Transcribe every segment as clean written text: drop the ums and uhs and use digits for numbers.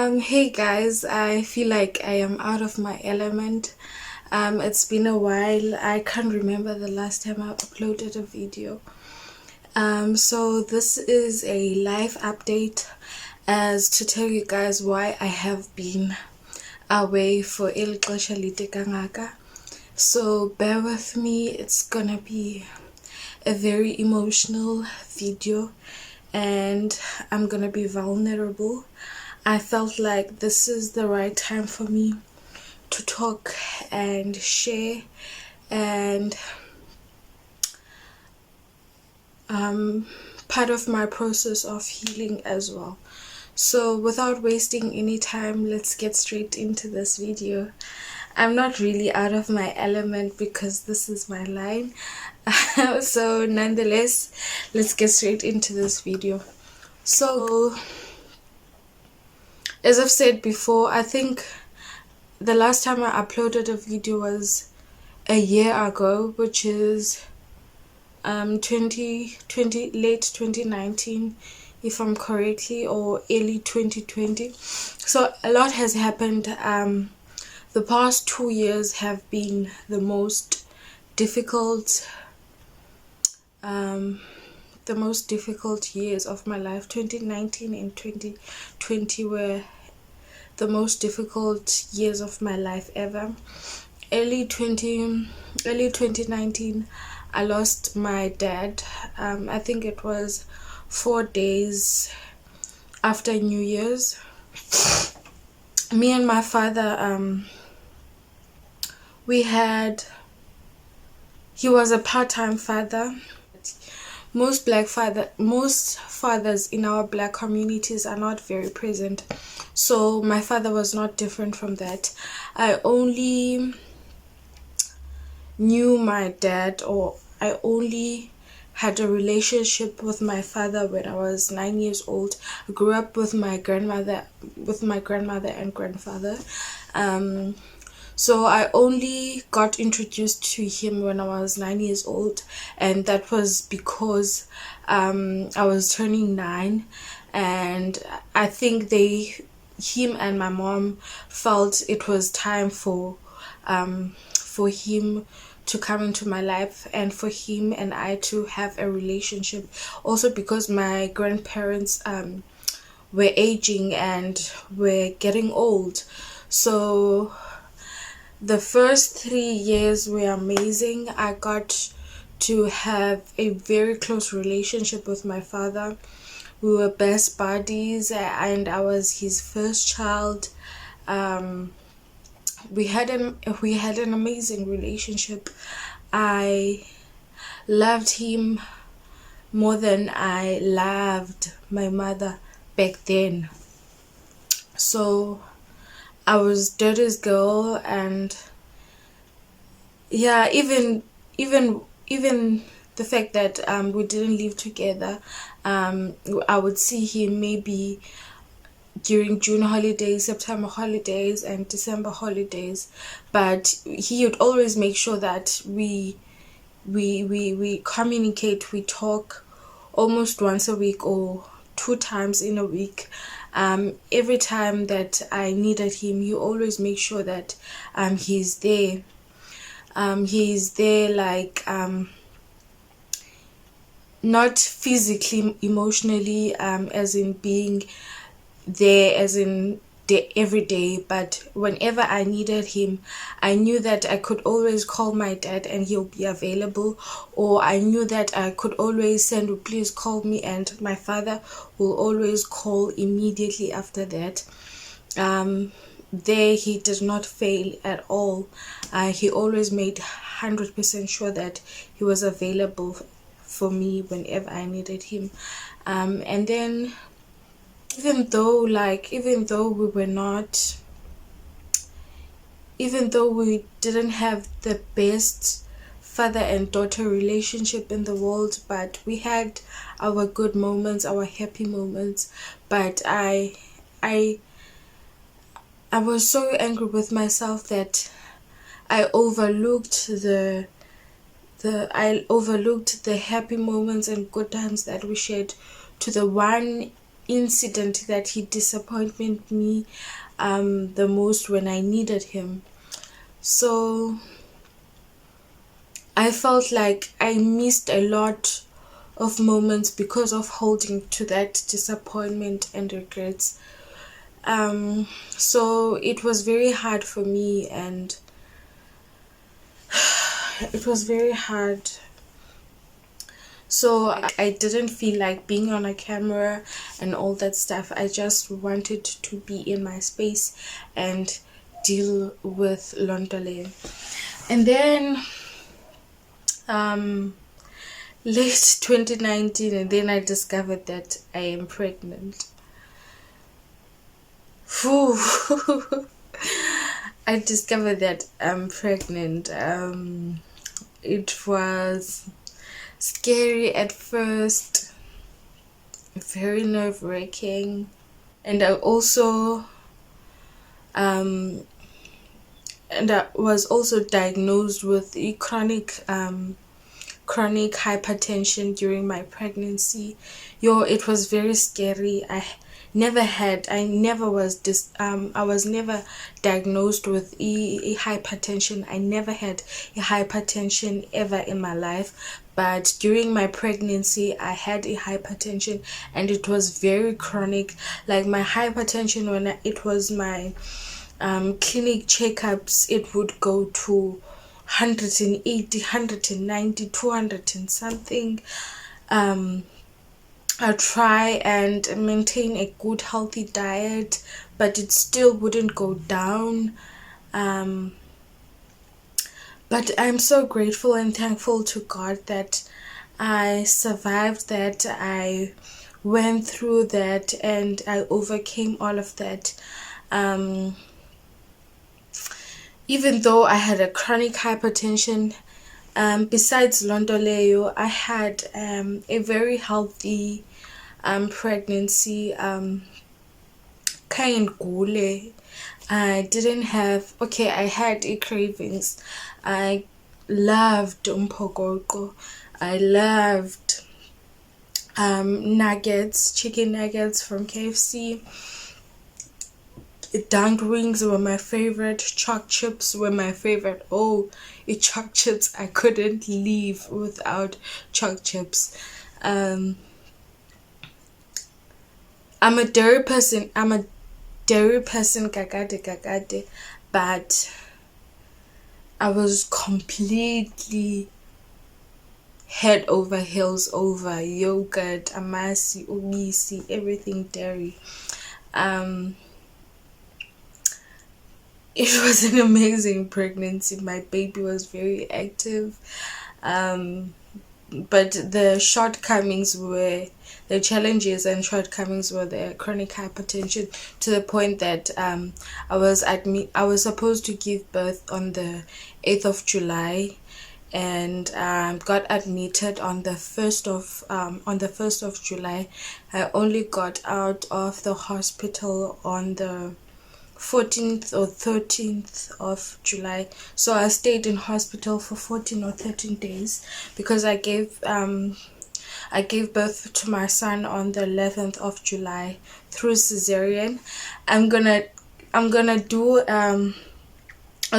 Hey guys, I feel like I am out of my element. It's been a while. I can't remember the last time I uploaded a video. So this is a live update as to tell you guys why I have been away for ixesha lide kangaka. So bear with me, it's gonna be a very emotional video and I'm gonna be vulnerable. I felt like this is the right time for me to talk and share and part of my process of healing as well. So without wasting any time, let's get straight into this video. I'm not really out of my element because this is my line. So nonetheless, let's get straight into this video. So as I've said before, I think the last time I uploaded a video was a year ago, which is 2020, late 2019 if I'm correctly, or early 2020. So a lot has happened. The past 2 years have been the most difficult years of my life. 2019 and 2020 were the most difficult years of my life ever. Early 2019, I lost my dad. I think it was 4 days after New Year's. Me and my father, he was a part-time father. Most fathers in our black communities are not very present, so my father was not different from that. I only knew my dad, or I only had a relationship with my father when I was 9 years old. I grew up with my grandmother and grandfather. So I only got introduced to him when I was 9 years old, and that was because I was turning 9, and I think him and my mom felt it was time for him to come into my life and for him and I to have a relationship. Also because my grandparents were aging and were getting old. So the first 3 years were amazing. I got to have a very close relationship with my father. We were best buddies and I was his first child. We had an amazing relationship. I loved him more than I loved my mother back then. So I was daddy's girl, and yeah, even the fact that we didn't live together, I would see him maybe during June holidays, September holidays, and December holidays, but he would always make sure that we communicate, we talk almost once a week or 2 times in a week. Every time that I needed him, he always makes sure that he's there. He's there, like not physically, emotionally, as in being there as in every day, but whenever I needed him, I knew that I could always call my dad and he'll be available, or I knew that I could always send, please call me, and my father will always call immediately after that. There he did not fail at all. He always made 100% sure that he was available for me whenever I needed him. And then even though we didn't have the best father and daughter relationship in the world, but we had our good moments, our happy moments. But I was so angry with myself that I overlooked the happy moments and good times that we shared to the one incident that he disappointed me the most when I needed him. So I felt like I missed a lot of moments because of holding to that disappointment and regrets. So it was very hard for me, and it was very hard. So I didn't feel like being on a camera and all that stuff. I just wanted to be in my space and deal with Lontole. And then late 2019, and then I discovered that I am pregnant. Whew. I discovered that I'm pregnant. It was scary at first, very nerve-wracking, and I was also diagnosed with chronic hypertension during my pregnancy. It was very scary. I was never diagnosed with hypertension. I never had a hypertension ever in my life, but during my pregnancy I had a hypertension, and it was very chronic. Like my hypertension, when it was my clinic checkups, it would go to 180, 190, 200 and something. I try and maintain a good healthy diet, but it still wouldn't go down. But I'm so grateful and thankful to God that I survived that. I went through that and I overcame all of that. Even though I had a chronic hypertension, besides Londoleyo, I had a very healthy pregnancy. Gule. I didn't have, okay, I had cravings. I loved umphokoqo. I loved nuggets, chicken nuggets from KFC. Dunked wings were my favorite. Choc chips were my favorite. Oh, choc chips! I couldn't leave without choc chips. I'm a dairy person. Kakade, but I was completely head over heels over yogurt, amasi, ubisi, everything dairy. It was an amazing pregnancy. My baby was very active. But the challenges and shortcomings were the chronic hypertension, to the point that I was supposed to give birth on the 8th of July, and got admitted on the 1st of July. I only got out of the hospital on the 14th or 13th of July. So I stayed in hospital for 14 or 13 days because I gave birth to my son on the 11th of July through cesarean. I'm gonna do a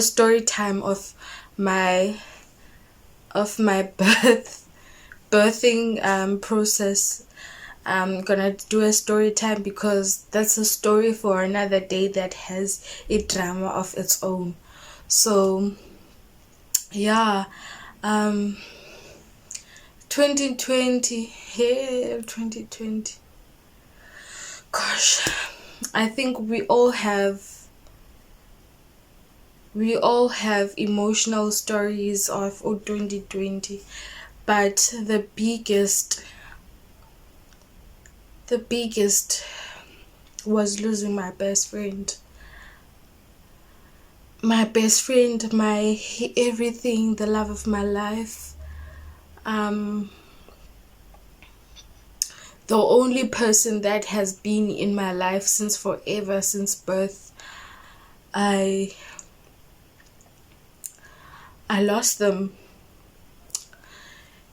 story time of my birthing process. I'm gonna do a story time because that's a story for another day that has a drama of its own. So yeah, 2020, yeah, 2020. Gosh, I think we all have emotional stories of 2020, but the biggest was losing my best friend. My best friend, my everything, the love of my life. The only person that has been in my life since forever, since birth. I lost them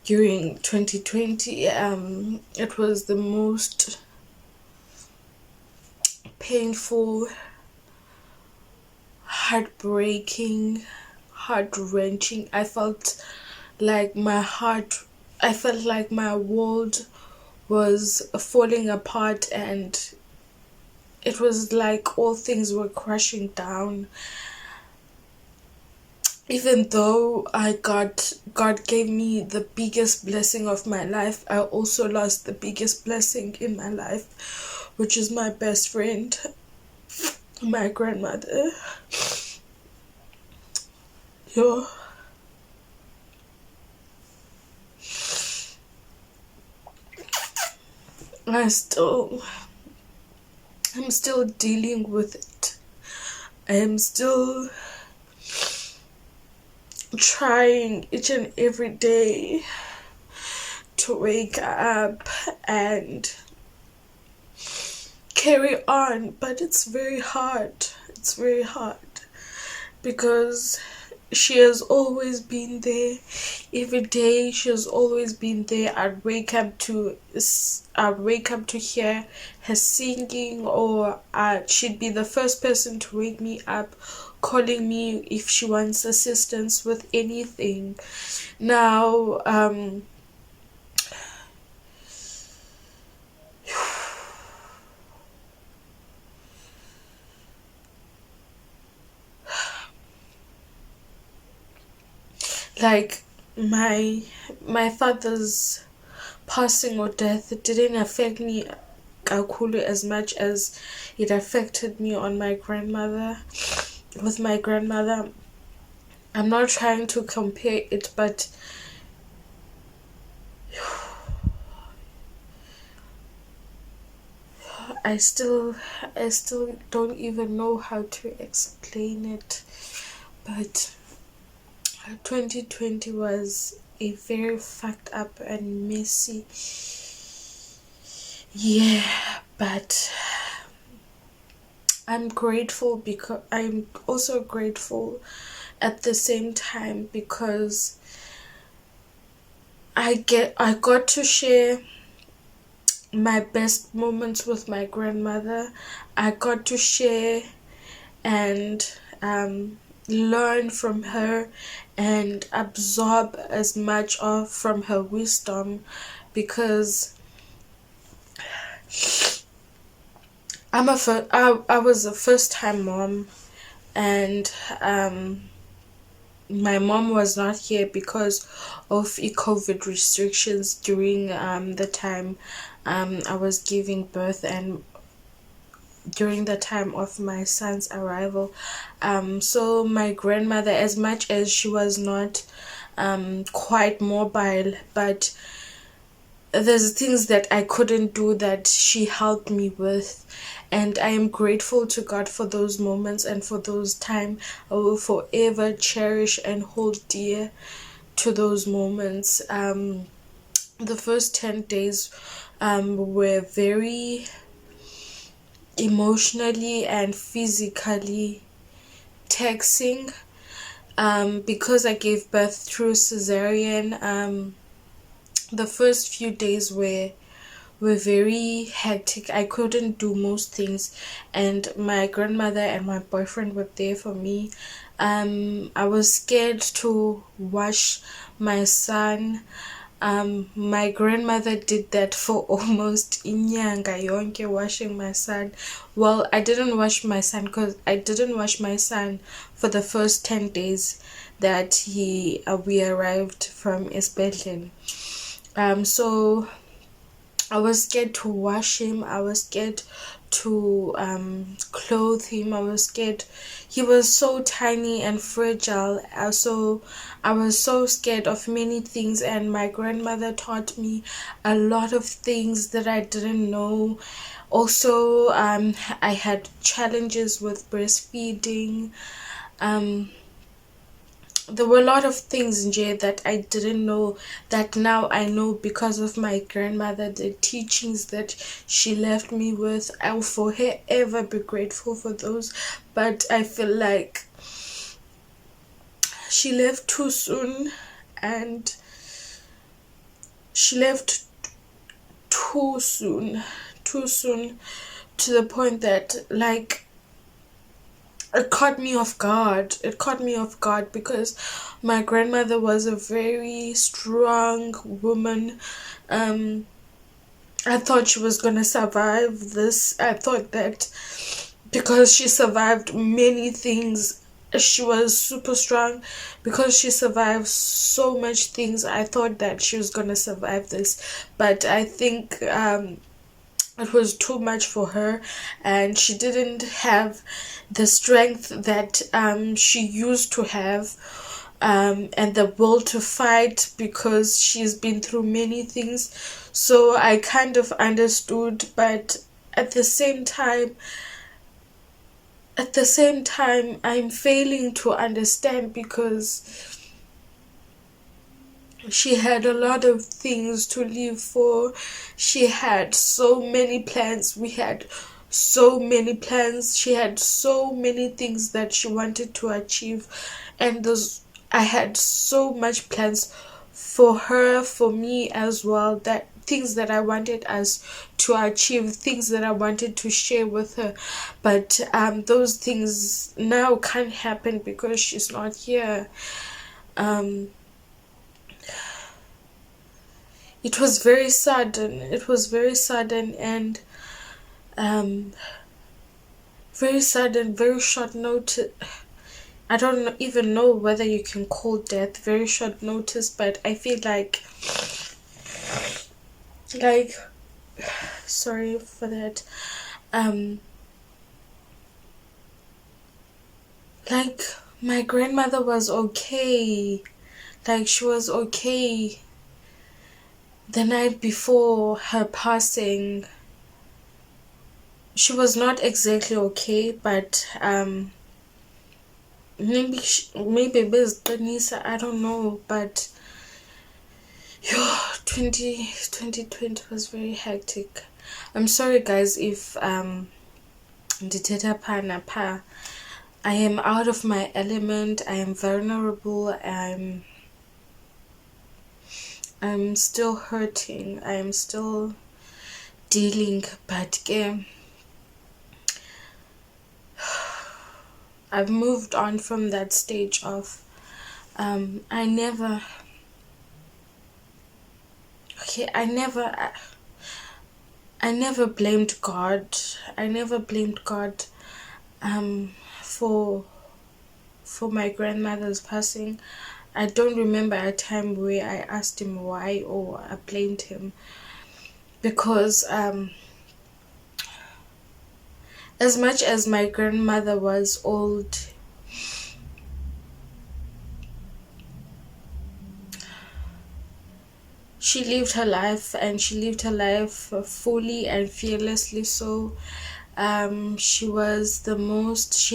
during 2020. It was the most painful, heartbreaking, heart-wrenching. I felt like my world was falling apart, and it was like all things were crashing down. Even though God gave me the biggest blessing of my life, I also lost the biggest blessing in my life, which is my best friend, my grandmother. Yeah. I'm still dealing with it. I am still trying each and every day to wake up and carry on, but it's very hard. It's very hard because she has always been there. Every day she has always been there. I'd wake up to hear her singing, or she'd be the first person to wake me up, calling me if she wants assistance with anything. Now, like my father's passing or death didn't affect me kakhulu as much as it affected me on my grandmother. With my grandmother, I'm not trying to compare it, but I still don't even know how to explain it. But 2020 was a very fucked up and messy year, but I'm grateful because I'm also grateful at the same time because I got to share my best moments with my grandmother. I got to share and learn from her and absorb as much of from her wisdom, because I was a first time mom, and my mom was not here because of COVID restrictions during the time I was giving birth and during the time of my son's arrival. So my grandmother, as much as she was not quite mobile, but there's things that I couldn't do that she helped me with, and I am grateful to God for those moments and for those time. I will forever cherish and hold dear to those moments. The first 10 days were very emotionally and physically taxing, because I gave birth through cesarean. The first few days were very hectic. I couldn't do most things, and my grandmother and my boyfriend were there for me. I was scared to wash my son. My grandmother did that for almost inyanga yonke, washing my son. Well, I didn't wash my son for the first 10 days that we arrived from Esbethlen. So I was scared to wash him. I was scared to clothe him. I was scared. He was so tiny and fragile. So I was so scared of many things, and my grandmother taught me a lot of things that I didn't know. Also, I had challenges with breastfeeding. There were a lot of things in jail that I didn't know that now I know because of my grandmother, the teachings that she left me with. I will forever be grateful for those, but I feel like she left too soon, and she left too soon to the point that, like, it caught me off guard. It caught me off guard because my grandmother was a very strong woman. Um, I thought she was gonna survive this. I thought that because she survived many things, she was super strong. Because she survived so much things, I thought that she was gonna survive this. But I think it was too much for her, and she didn't have the strength that she used to have, and the will to fight, because she's been through many things. So I kind of understood, but at the same time, I'm failing to understand, because she had a lot of things to live for. She had so many plans. We had so many plans. She had so many things that she wanted to achieve, and those I had so much plans for her, for me as well, that things that I wanted us to achieve, things that I wanted to share with her. But those things now can't happen because she's not here. um it was very sudden. It was very sudden, and um very sudden, very short notice. I don't even know whether you can call death very short notice, but I feel like sorry for that. um like, my grandmother was okay. Like, she was okay the night before her passing. She was not exactly okay, but maybe beziqinisa, I don't know. But 2020 was very hectic. I'm sorry guys if ndithetha pha napha. I am out of my element. I am vulnerable. I'm still hurting. I am still dealing, but I've moved on from that stage of I never blamed God. I never blamed God for my grandmother's passing. I don't remember a time where I asked him why or I blamed him, because as much as my grandmother was old, she lived her life, and she lived her life fully and fearlessly. So she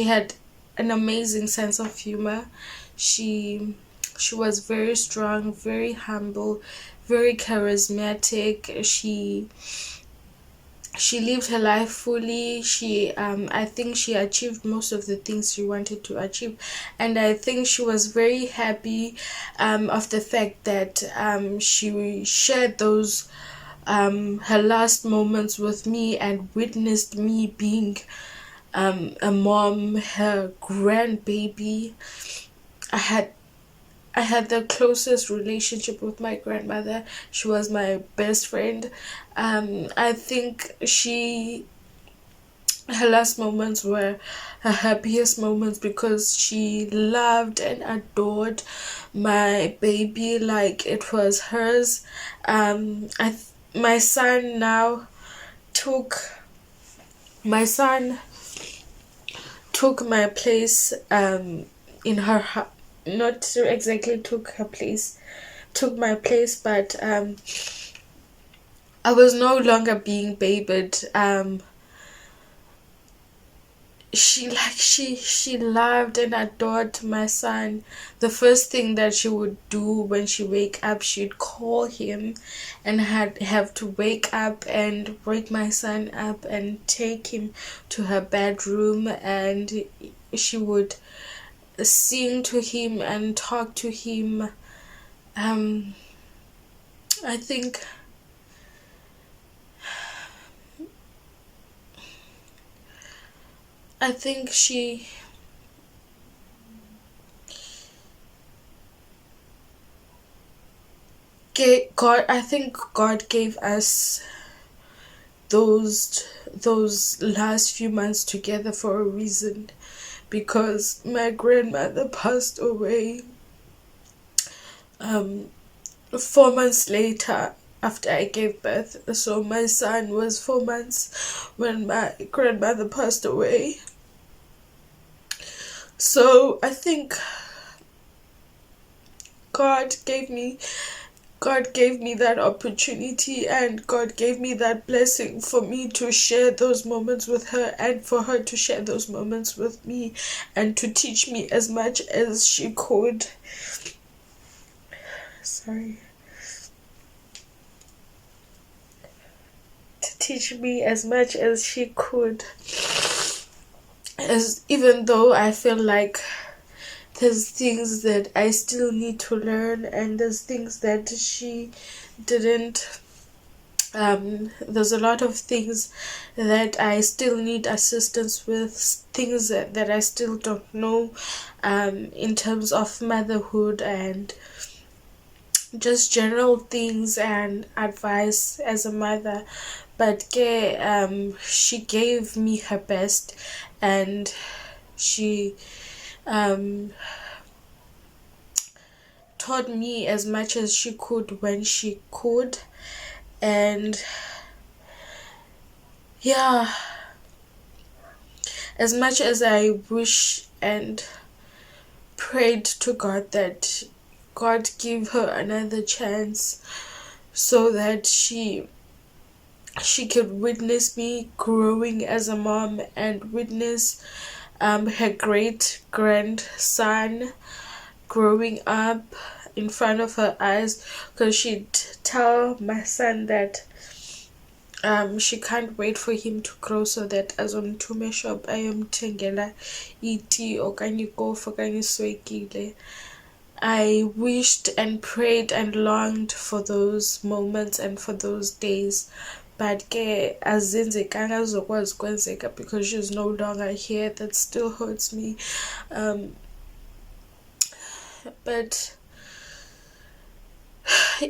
had an amazing sense of humor. She was very strong, very humble, very charismatic. She lived her life fully. I think she achieved most of the things she wanted to achieve, and I think she was very happy of the fact that she shared those her last moments with me and witnessed me being a mom, her grandbaby. I had the closest relationship with my grandmother. She was my best friend. I think her last moments were her happiest moments, because she loved and adored my baby like it was hers. My son now took my son took my place in her not exactly took her place, took my place, but I was no longer being babied. She loved and adored my son. The first thing that she would do when she wake up, she'd call him and have to wake up and wake my son up and take him to her bedroom, and she would sing to him and talk to him. I think I think I think God gave us those last few months together for a reason, because my grandmother passed away 4 months later after I gave birth. So my son was 4 months when my grandmother passed away. So I think God gave me God gave me that opportunity, and God gave me that blessing for me to share those moments with her, and for her to share those moments with me, and to teach me as much as she could. Sorry. To teach me as much as she could. As even though I feel like there's things that I still need to learn, and there's things that she didn't. There's a lot of things that I still need assistance with, things that I still don't know, in terms of motherhood and just general things and advice as a mother. But she gave me her best, and she taught me as much as she could when she could. And yeah, as much as I wish and prayed to God that God give her another chance, so that she could witness me growing as a mom, and witness her great grandson growing up in front of her eyes, because she'd tell my son that she can't wait for him to grow, so that azomthume shop ayomthengela iti okanye ikofu okanye iswekile. I wished and prayed and longed for those moments and for those days, but azenzekanga zokwazi kwenzeka because she's no longer here. That still hurts me. But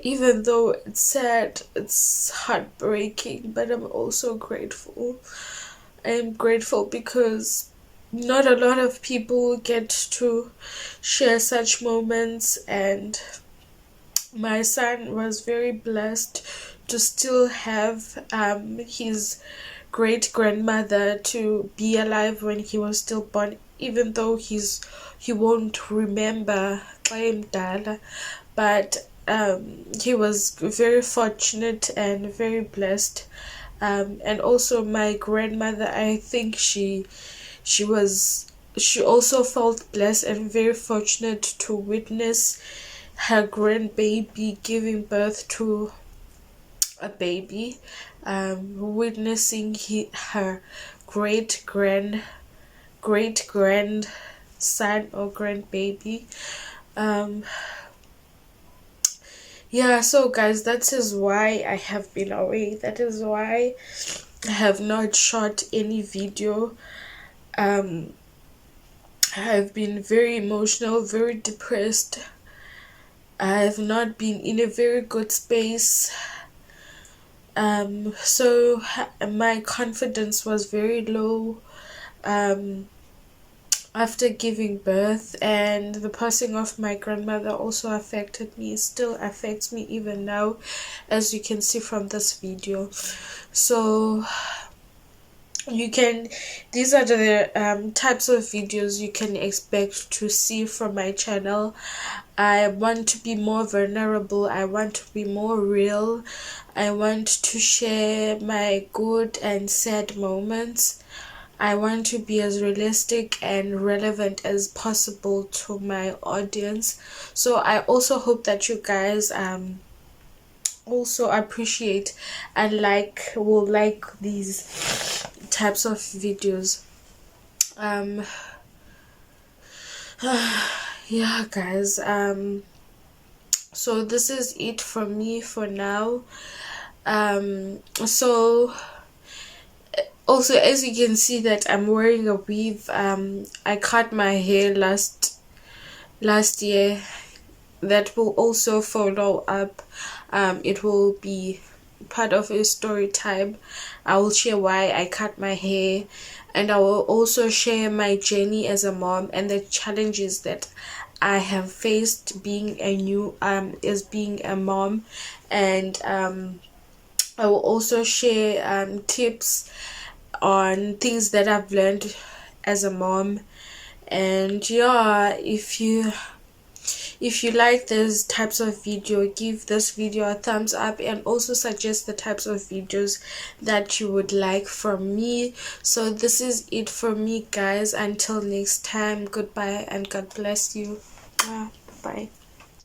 even though it's sad, it's heartbreaking, but I'm also grateful. I'm grateful because not a lot of people get to share such moments, and my son was very blessed to still have his great grandmother to be alive when he was still born, even though he won't remember but he was very fortunate and very blessed. And also my grandmother, I think she also felt blessed and very fortunate to witness her grandbaby giving birth to a baby, witnessing her great grandson or grandbaby. Yeah, so guys, that is why I have been away. That is why I have not shot any video. I have been very emotional, very depressed. I have not been in a very good space. So my confidence was very low after giving birth, and the passing of my grandmother also affected me. It still affects me even now, as you can see from this video. So these are the types of videos you can expect to see from my channel. I want to be more vulnerable. I want to be more real. I want to share my good and sad moments. I want to be as realistic and relevant as possible to my audience. So I also hope that you guys also appreciate and will like these types of videos. Yeah guys, so this is it from me for now. So Also, as you can see that I'm wearing a weave, I cut my hair last year. That will also follow up. It will be part of a story time. I will share why I cut my hair, and I will also share my journey as a mom and the challenges that I have faced being as being a mom. And I will also share tips on things that I've learned as a mom. And yeah, if you like these types of video, give this video a thumbs up, and also suggest the types of videos that you would like from me. So this is it from me, guys. Until next time, goodbye and God bless you. Bye.